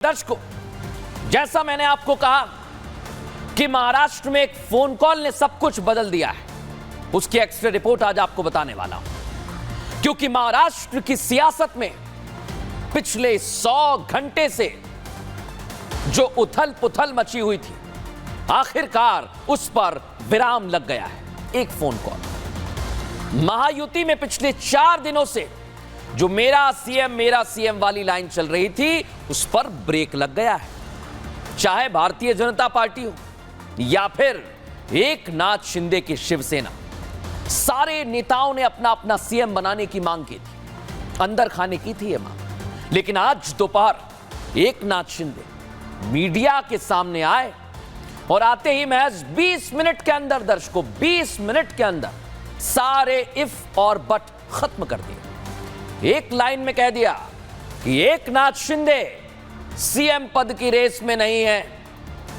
दर्शकों, जैसा मैंने आपको कहा कि महाराष्ट्र में एक फोन कॉल ने सब कुछ बदल दिया है, उसकी एक्स्ट्रा रिपोर्ट आज आपको बताने वाला हूं। क्योंकि महाराष्ट्र की सियासत में पिछले 100 घंटे से जो उथल पुथल मची हुई थी, आखिरकार उस पर विराम लग गया है। एक फोन कॉल। महायुति में पिछले 4 दिनों से जो मेरा सीएम वाली लाइन चल रही थी, उस पर ब्रेक लग गया है। चाहे भारतीय जनता पार्टी हो या फिर एकनाथ शिंदे की शिवसेना, सारे नेताओं ने अपना अपना सीएम बनाने की मांग की थी, अंदर खाने की थी यह मांग। लेकिन आज दोपहर एकनाथ शिंदे मीडिया के सामने आए और आते ही महज 20 मिनट के अंदर, दर्शकों 20 मिनट के अंदर सारे इफ और बट खत्म कर दिए। एक लाइन में कह दिया कि एकनाथ शिंदे सीएम पद की रेस में नहीं है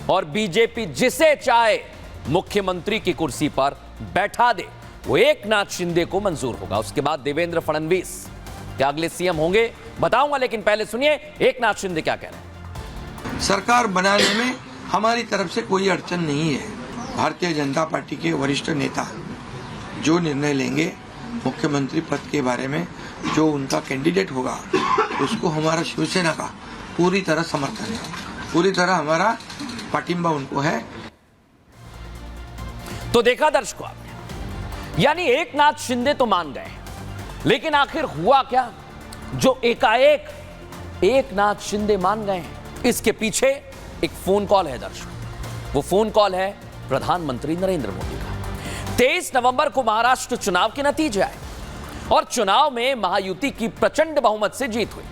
और बीजेपी जिसे चाहे मुख्यमंत्री की कुर्सी पर बैठा दे, वो एकनाथ शिंदे को मंजूर होगा। उसके बाद देवेंद्र फडणवीस क्या अगले सीएम होंगे बताऊंगा, लेकिन पहले सुनिए एकनाथ शिंदे क्या कह रहे हैं। सरकार बनाने में हमारी तरफ से कोई अड़चन नहीं है। भारतीय जनता पार्टी के वरिष्ठ नेता जो निर्णय लेंगे मुख्यमंत्री पद के बारे में, जो उनका कैंडिडेट होगा, उसको हमारा शिवसेना का पूरी तरह समर्थन है, पूरी तरह हमारा पाटिंबा उनको है। तो देखा दर्शकों आपने, यानी एकनाथ शिंदे तो मान गए, लेकिन आखिर हुआ क्या जो एकाएक एकनाथ शिंदे मान गए हैं? इसके पीछे एक फोन कॉल है दर्शकों। वो फोन कॉल है प्रधानमंत्री नरेंद्र मोदी का। 23 नवंबर को महाराष्ट्र चुनाव के नतीजे आए और चुनाव में महायुति की प्रचंड बहुमत से जीत हुई।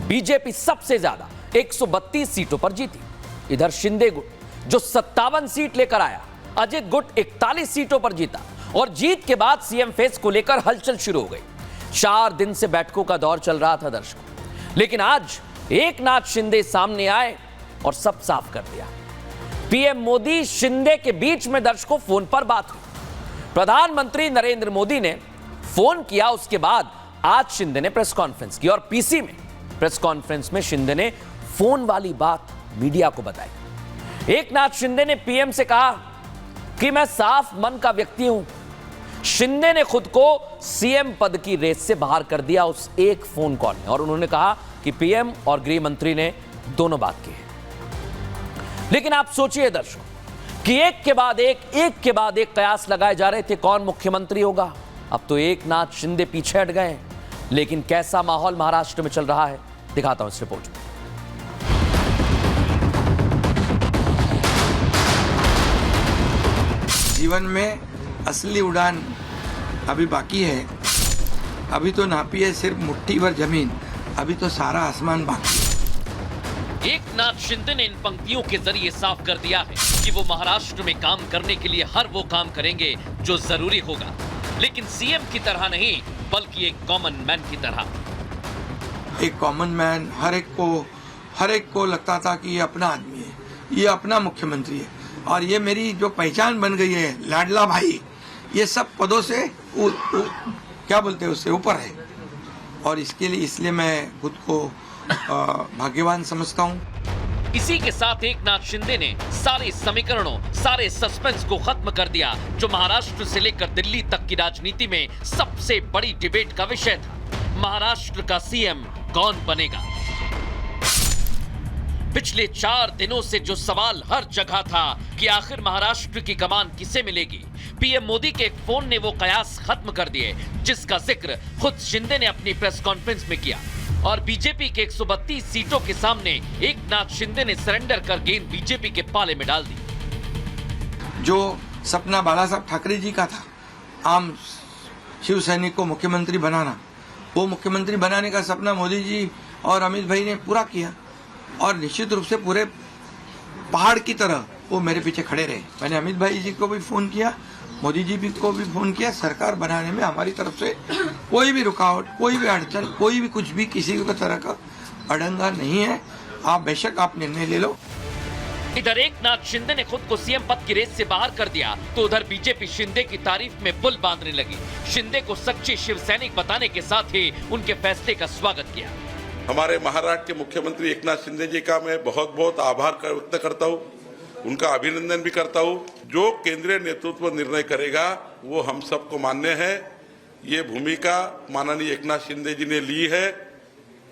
बीजेपी सबसे ज्यादा 132 सीटों पर जीती। इधर शिंदे गुट जो 57 सीट लेकर आया, अजित गुट 41 सीटों पर जीता और जीत के बाद सीएम फेस को लेकर हलचल शुरू हो गई। 4 दिन से बैठकों का दौर चल रहा था दर्शकों, लेकिन आज एकनाथ शिंदे सामने आए और सब साफ कर दिया। पीएम मोदी शिंदे के बीच में दर्शकों फोन पर बात हुई। प्रधानमंत्री नरेंद्र मोदी ने फोन किया, उसके बाद आज शिंदे ने प्रेस कॉन्फ्रेंस की और पीसी में प्रेस कॉन्फ्रेंस में शिंदे ने फोन वाली बात मीडिया को बताई। एकनाथ शिंदे ने पीएम से कहा कि मैं साफ मन का व्यक्ति हूं। शिंदे ने खुद को सीएम पद की रेस से बाहर कर दिया उस एक फोन कॉल में, और उन्होंने कहा कि पीएम और गृह मंत्री ने दोनों बात की है। लेकिन आप सोचिए दर्शकों कि एक के बाद एक कयास लगाए जा रहे थे कौन मुख्यमंत्री होगा। अब तो एकनाथ शिंदे पीछे हट गए, लेकिन कैसा माहौल महाराष्ट्र में चल रहा है दिखाता हूं इस रिपोर्ट में। जीवन में असली उड़ान अभी बाकी है। अभी तो नापी है सिर्फ मुट्ठी भर जमीन, अभी तो सारा आसमान बाकी है। एकनाथ शिंदे ने इन पंक्तियों के जरिए साफ कर दिया है कि वो महाराष्ट्र में काम करने के लिए हर वो काम करेंगे जो जरूरी होगा, लेकिन सीएम की तरह नहीं, बल्कि एक कॉमन मैन की तरह। एक कॉमन मैन, हर एक को लगता था कि ये अपना आदमी है, ये अपना मुख्यमंत्री है, और ये मेरी जो पहचान बन गई है, लाडला भाई, ये सब पदों से क्या बोलते हैं उससे ऊपर है। और इसलिए मैं खुद को भाग्यवान समझता हूँ। इसी के साथ एकनाथ शिंदे ने सारे समीकरणों, सारे सस्पेंस को खत्म कर दिया जो महाराष्ट्र से लेकर दिल्ली तक की राजनीति में सबसे बड़ी डिबेट का विषय था। महाराष्ट्र का सीएम कौन बनेगा? पिछले 4 दिनों से जो सवाल हर जगह था कि आखिर महाराष्ट्र की कमान किसे मिलेगी, पीएम मोदी के एक फोन ने वो कयास खत्म कर दिए, जिसका जिक्र खुद शिंदे ने अपनी प्रेस कॉन्फ्रेंस में किया। और बीजेपी के 132 सीटों के सामने एकनाथ शिंदे ने सरेंडर कर गेंद बीजेपी के पाले में डाल दी। जो सपना बाला साहब ठाकरे जी का था, आम शिव सैनिक को मुख्यमंत्री बनाना, वो मुख्यमंत्री बनाने का सपना मोदी जी और अमित भाई ने पूरा किया, और निश्चित रूप से पूरे पहाड़ की तरह वो मेरे पीछे खड़े रहे। मैंने अमित भाई जी को भी फोन किया, मोदी जी को भी फोन किया। सरकार बनाने में हमारी तरफ से कोई भी रुकावट, कोई भी अड़चन, कोई भी कुछ भी किसी भी तरह का अड़ंगा नहीं है। आप बेशक आप निर्णय ले लो। इधर एकनाथ शिंदे ने खुद को सीएम पद की रेस से बाहर कर दिया, तो उधर बीजेपी शिंदे की तारीफ में पुल बांधने लगी। शिंदे को सच्चे शिव सैनिक बताने के साथ ही उनके फैसले का स्वागत किया। हमारे महाराष्ट्र के मुख्यमंत्री एकनाथ शिंदे जी का मैं बहुत बहुत आभार व्यक्त करता हूँ, उनका अभिनंदन भी करता हूँ। जो केंद्रीय नेतृत्व निर्णय करेगा वो हम सबको मान्य है। ये भूमिका माननीय एकनाथ शिंदे जी ने ली है।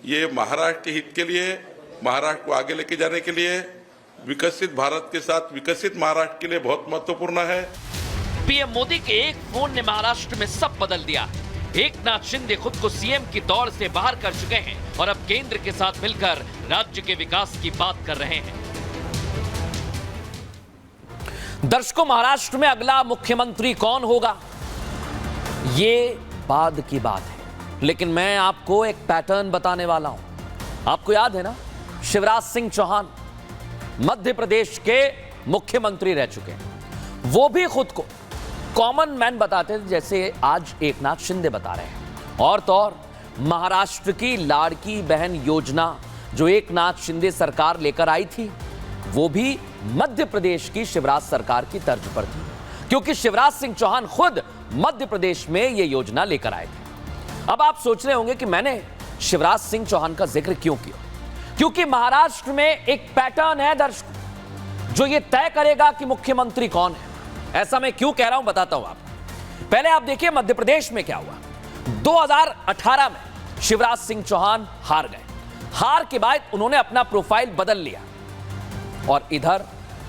ये महाराष्ट्र के हित के लिए, महाराष्ट्र को आगे लेके जाने के लिए, विकसित भारत के साथ विकसित महाराष्ट्र के लिए बहुत महत्वपूर्ण है। पीएम मोदी के एक फोन ने महाराष्ट्र में सब बदल दिया। एकनाथ शिंदे खुद को सीएम की दौड़ से बाहर कर चुके हैं और अब केंद्र के साथ मिलकर राज्य के विकास की बात कर रहे हैं। दर्शकों, महाराष्ट्र में अगला मुख्यमंत्री कौन होगा ये बाद की बात है, लेकिन मैं आपको एक पैटर्न बताने वाला हूं। आपको याद है ना, शिवराज सिंह चौहान मध्य प्रदेश के मुख्यमंत्री रह चुके हैं। वो भी खुद को कॉमन मैन बताते थे, जैसे आज एकनाथ शिंदे बता रहे हैं। और तो और महाराष्ट्र की लाड़की बहन योजना जो एकनाथ शिंदे सरकार लेकर आई थी, वो भी मध्य प्रदेश की शिवराज सरकार की तर्ज पर थी, क्योंकि शिवराज सिंह चौहान खुद मध्य प्रदेश में ये योजना लेकर आए थे। अब आप सोच रहे होंगे कि मैंने शिवराज सिंह चौहान का जिक्र क्यों किया, क्योंकि महाराष्ट्र में एक पैटर्न है दर्शकों, जो ये तय करेगा कि मुख्यमंत्री कौन है। ऐसा मैं क्यों कह रहा हूं बताता हूं आपको। पहले आप देखिए मध्य प्रदेश में क्या हुआ। 2018 में शिवराज सिंह चौहान हार गए। हार के बाद उन्होंने अपना प्रोफाइल बदल लिया और इधर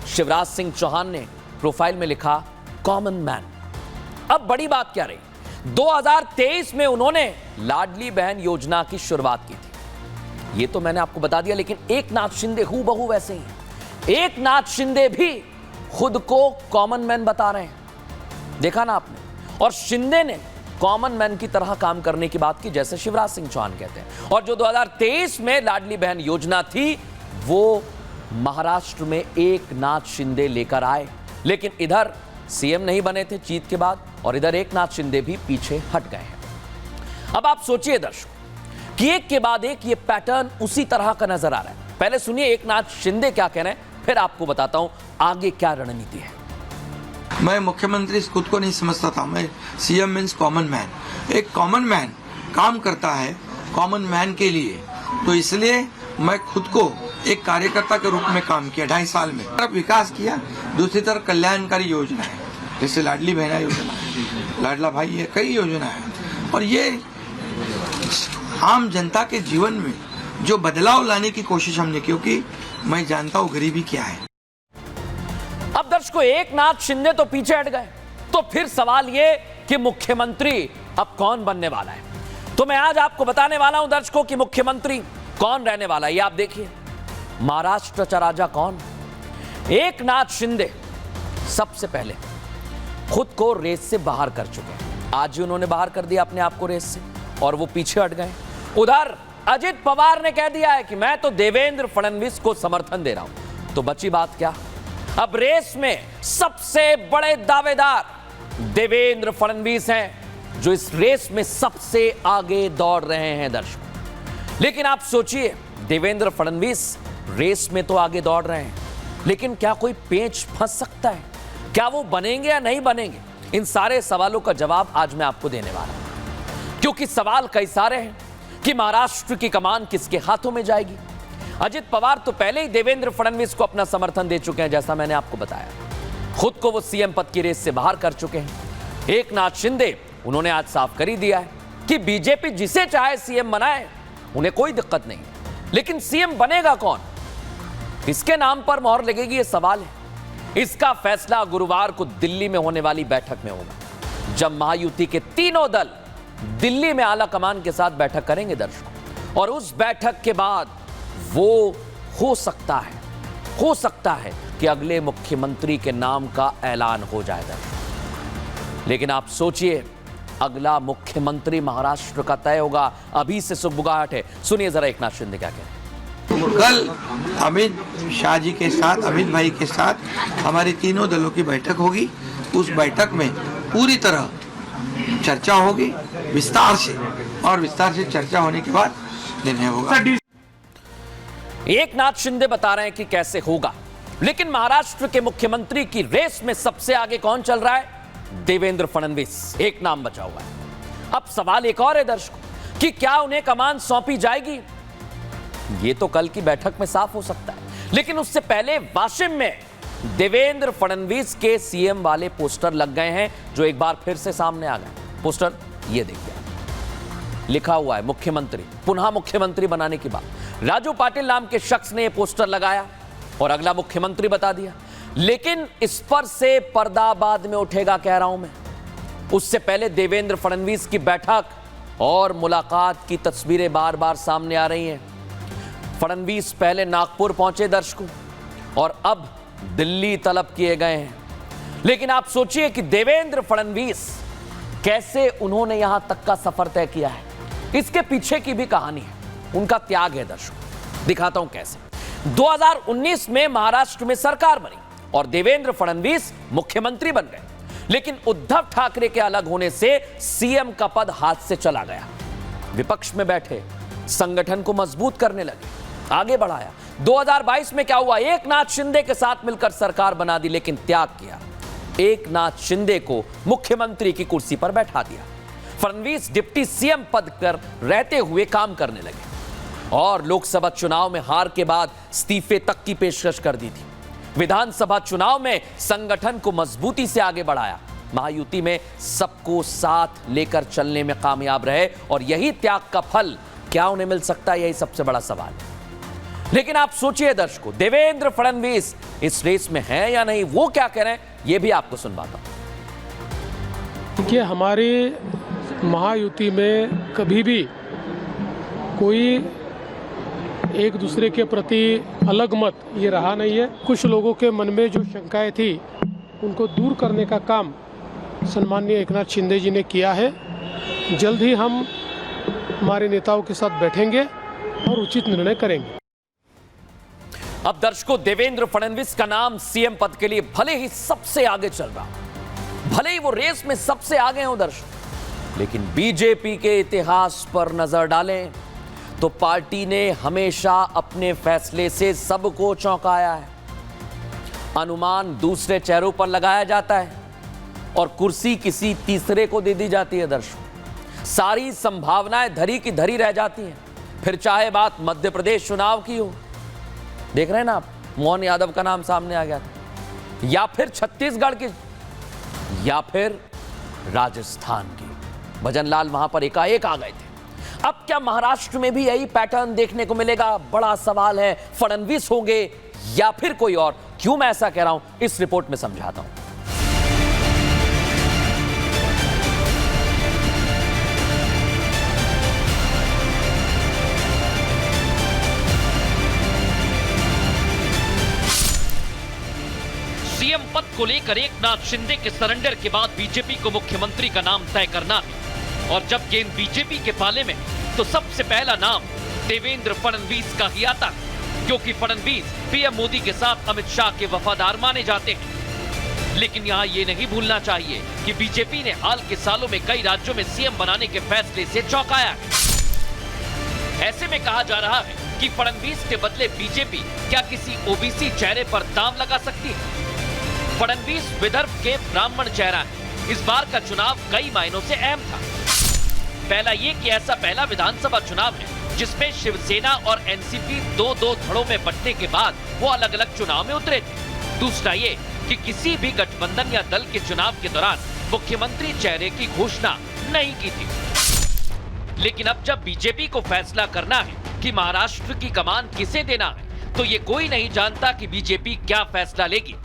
शिवराज सिंह चौहान ने प्रोफाइल में लिखा कॉमन मैन। अब बड़ी बात क्या रही, 2023 में उन्होंने लाडली बहन योजना की शुरुआत की थी, ये तो मैंने आपको बता दिया। लेकिन एकनाथ शिंदे हूबहू वैसे ही हैं। एकनाथ शिंदे भी खुद को कॉमन मैन बता रहे हैं, देखा ना आपने। और शिंदे ने कॉमन मैन की तरह काम करने की बात की, जैसे शिवराज सिंह चौहान कहते हैं। और जो 2023 में लाडली बहन योजना थी, वो महाराष्ट्र में एकनाथ शिंदे लेकर आए। लेकिन इधर सीएम नहीं बने थे जीत के बाद, और इधर एकनाथ शिंदे भी पीछे हट गए हैं। अब आप सोचिए दर्शकों कि एक के बाद एक ये पैटर्न उसी तरह का नजर आ रहा है। पहले सुनिए एकनाथ शिंदे क्या कह रहे हैं, फिर आपको बताता हूं आगे क्या रणनीति है। मैं मुख्यमंत्री खुद को नहीं समझता था। मैं सीएम मीन्स कॉमन मैन। एक कॉमन मैन काम करता है कॉमन मैन के लिए, तो इसलिए मैं खुद को एक कार्यकर्ता के रूप में काम किया 2.5 साल में। तरफ विकास किया, दूसरी तरफ कल्याणकारी योजना है, जैसे लाडली बहना योजना है, लाडला भाई है, कई योजना है। और ये आम जनता के जीवन में जो बदलाव लाने की कोशिश हमने, क्योंकि मैं जानता हूं गरीबी क्या है। अब दर्शकों, एकनाथ शिंदे तो पीछे हट गए, तो फिर सवाल ये कि मुख्यमंत्री अब कौन बनने वाला है। तो मैं आज आपको बताने वाला हूं दर्शकों कि मुख्यमंत्री कौन रहने वाला है। ये आप देखिए, महाराष्ट्र का राजा कौन, एकनाथ शिंदे सबसे पहले खुद को रेस से बाहर कर चुके हैं। आज ही उन्होंने बाहर कर दिया अपने आप को रेस से, और वो पीछे हट गए। उधर अजित पवार ने कह दिया है कि मैं तो देवेंद्र फडणवीस को समर्थन दे रहा हूं। तो बची बात क्या, अब रेस में सबसे बड़े दावेदार देवेंद्र फडणवीस हैं, जो इस रेस में सबसे आगे दौड़ रहे हैं दर्शकों। लेकिन आप सोचिए, देवेंद्र फडणवीस रेस में तो आगे दौड़ रहे हैं, लेकिन क्या कोई पेंच फंस सकता है? क्या वो बनेंगे या नहीं बनेंगे? इन सारे सवालों का जवाब आज मैं आपको देने वाला हूं, क्योंकि सवाल कई सारे हैं कि महाराष्ट्र की कमान किसके हाथों में जाएगी। अजित पवार तो पहले ही देवेंद्र फडणवीस को अपना समर्थन दे चुके हैं, जैसा मैंने आपको बताया। खुद को वो सीएम पद की रेस से बाहर कर चुके हैं। एकनाथ शिंदे, उन्होंने आज साफ कर ही दिया है कि बीजेपी जिसे चाहे सीएम बनाए, उन्हें कोई दिक्कत नहीं। लेकिन सीएम बनेगा कौन, किसके नाम पर मोहर लगेगी, ये सवाल है। इसका फैसला गुरुवार को दिल्ली में होने वाली बैठक में होगा, जब महायुति के तीनों दल दिल्ली में आला कमान के साथ बैठक करेंगे दर्शकों। और उस बैठक के बाद वो हो सकता है कि अगले मुख्यमंत्री के नाम का ऐलान हो जाए दर्शकों। लेकिन आप सोचिए, अगला मुख्यमंत्री महाराष्ट्र का तय होगा, अभी से सुगबुगाहट है। सुनिए जरा एकनाथ शिंदे क्या कह रहे हैं। कल अमित शाह जी के साथ, अमित भाई के साथ हमारी तीनों दलों की बैठक होगी। उस बैठक में पूरी तरह चर्चा होगी विस्तार से, और विस्तार से चर्चा होने के बाद निर्णय होगा। एकनाथ शिंदे बता रहे हैं कि कैसे होगा, लेकिन महाराष्ट्र के मुख्यमंत्री की रेस में सबसे आगे कौन चल रहा है? देवेंद्र फडणवीस, एक नाम बचा हुआ है। अब सवाल एक और है दर्शकों कि क्या उन्हें कमान सौंपी जाएगी ये तो कल की बैठक में साफ हो सकता है, लेकिन उससे पहले वाशिम में देवेंद्र फडणवीस के सीएम वाले पोस्टर लग गए हैं, जो एक बार फिर से सामने आ गए। पोस्टर ये देखिए, लिखा हुआ है मुख्यमंत्री, पुनः मुख्यमंत्री बनाने की बात। राजू पाटिल नाम के शख्स ने यह पोस्टर लगाया और अगला मुख्यमंत्री बता दिया, लेकिन इस पर से पर्दा बाद में उठेगा, कह रहा हूं मैं। उससे पहले देवेंद्र फडणवीस की बैठक और मुलाकात की तस्वीरें बार बार सामने आ रही हैं। फडणवीस पहले नागपुर पहुंचे दर्शकों और अब दिल्ली तलब किए गए हैं। लेकिन आप सोचिए कि देवेंद्र फडणवीस कैसे उन्होंने यहां तक का सफर तय किया है। इसके पीछे की भी कहानी है, उनका त्याग है दर्शकों। दिखाता हूं कैसे। 2019 में महाराष्ट्र में सरकार बनी और देवेंद्र फडणवीस मुख्यमंत्री बन गए, लेकिन उद्धव ठाकरे के अलग होने से सीएम का पद हाथ से चला गया। विपक्ष में बैठे संगठन को मजबूत करने लगे, आगे बढ़ाया। 2022 में क्या हुआ? एकनाथ शिंदे के साथ मिलकर सरकार बना दी, लेकिन त्याग किया। एकनाथ शिंदे को मुख्यमंत्री की कुर्सी पर बैठा दिया। फडणवीस डिप्टी सीएम पद पर रहते हुए काम करने लगे और लोकसभा चुनाव में हार के बाद इस्तीफे तक की पेशकश कर दी थी। विधानसभा चुनाव में संगठन को मजबूती से आगे बढ़ाया। महायुति में सबको साथ लेकर चलने में कामयाब रहे और यही त्याग का फल क्या उन्हें मिल सकता है, यही सबसे बड़ा सवाल है। लेकिन आप सोचिए दर्शकों, देवेंद्र फडणवीस इस रेस में है या नहीं, वो क्या कह रहे हैं ये भी आपको सुनवाता हूं। कि हमारी महायुति में कभी भी कोई एक दूसरे के प्रति अलग मत ये रहा नहीं है। कुछ लोगों के मन में जो शंकाएं थी उनको दूर करने का काम सम्माननीय एकनाथ शिंदे जी ने किया है। जल्द ही हम हमारे नेताओं के साथ बैठेंगे और उचित निर्णय करेंगे। अब दर्शकों, देवेंद्र फडणवीस का नाम सीएम पद के लिए भले ही सबसे आगे चल रहा, भले ही वो रेस में सबसे आगे हो दर्शकों, लेकिन बीजेपी के इतिहास पर नजर डालें तो पार्टी ने हमेशा अपने फैसले से सबको चौंकाया है। अनुमान दूसरे चेहरों पर लगाया जाता है और कुर्सी किसी तीसरे को दे दी जाती है दर्शकों। सारी संभावनाएं धरी की धरी रह जाती हैं। फिर चाहे बात मध्य प्रदेश चुनाव की हो, देख रहे हैं ना आप, मोहन यादव का नाम सामने आ गया था, या फिर छत्तीसगढ़ की, या फिर राजस्थान की। भजनलाल वहां पर एकाएक आ गए थे। अब क्या महाराष्ट्र में भी यही पैटर्न देखने को मिलेगा? बड़ा सवाल है। फडणवीस होंगे या फिर कोई और? क्यों मैं ऐसा कह रहा हूं, इस रिपोर्ट में समझाता हूं। सीएम पद को लेकर एकनाथ शिंदे के सरेंडर के बाद बीजेपी को मुख्यमंत्री का नाम तय करना है, और जब गेंद बीजेपी के पाले में तो सबसे पहला नाम देवेंद्र फडणवीस का ही आता है, क्योंकि फडणवीस पीएम मोदी के साथ अमित शाह के वफादार माने जाते हैं। लेकिन यहां ये नहीं भूलना चाहिए कि बीजेपी ने हाल के सालों में कई राज्यों में सीएम बनाने के फैसले से चौंकाया है। ऐसे में कहा जा रहा है कि फडणवीस के बदले बीजेपी क्या किसी ओबीसी चेहरे पर दांव लगा सकती है? फडणवीस विदर्भ के ब्राह्मण चेहरा है। इस बार का चुनाव कई मायनों से अहम था। पहला ये कि ऐसा पहला विधानसभा चुनाव है जिसमें शिवसेना और एनसीपी दो धड़ों में बंटने के बाद वो अलग अलग चुनाव में उतरे थे। दूसरा ये कि किसी भी गठबंधन या दल के चुनाव के दौरान मुख्यमंत्री चेहरे की घोषणा नहीं की थी। लेकिन अब जब बीजेपी को फैसला करना है कि महाराष्ट्र की कमान किसे देना है, तो ये कोई नहीं जानता कि बीजेपी क्या फैसला लेगी।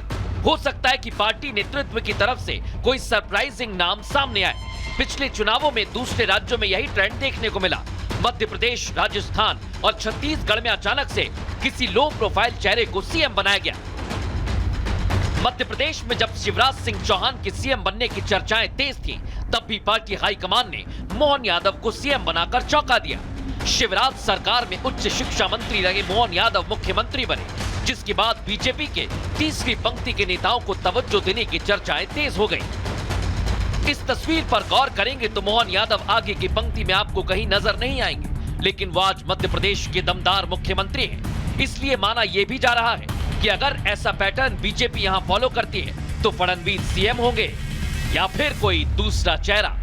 हो सकता है कि पार्टी नेतृत्व की तरफ से कोई सरप्राइजिंग नाम सामने आए। पिछले चुनावों में दूसरे राज्यों में यही ट्रेंड देखने को मिला। मध्य प्रदेश, राजस्थान और छत्तीसगढ़ में अचानक से किसी लो प्रोफाइल चेहरे को सीएम बनाया गया। मध्य प्रदेश में जब शिवराज सिंह चौहान के सीएम बनने की चर्चाएं तेज थीं, तब भी पार्टी हाईकमान ने मोहन यादव को सीएम बनाकर चौंका दिया। शिवराज सरकार में उच्च शिक्षा मंत्री रहे मोहन यादव मुख्यमंत्री बने, जिसके बाद बीजेपी के तीसरी पंक्ति के नेताओं को तवज्जो देने की चर्चाएं तेज हो गई। इस तस्वीर पर गौर करेंगे तो मोहन यादव आगे की पंक्ति में आपको कहीं नजर नहीं आएंगे, लेकिन वो आज मध्य प्रदेश के दमदार मुख्यमंत्री हैं। इसलिए माना यह भी जा रहा है कि अगर ऐसा पैटर्न बीजेपी यहां फॉलो करती है तो फडणवीस सीएम होंगे या फिर कोई दूसरा चेहरा।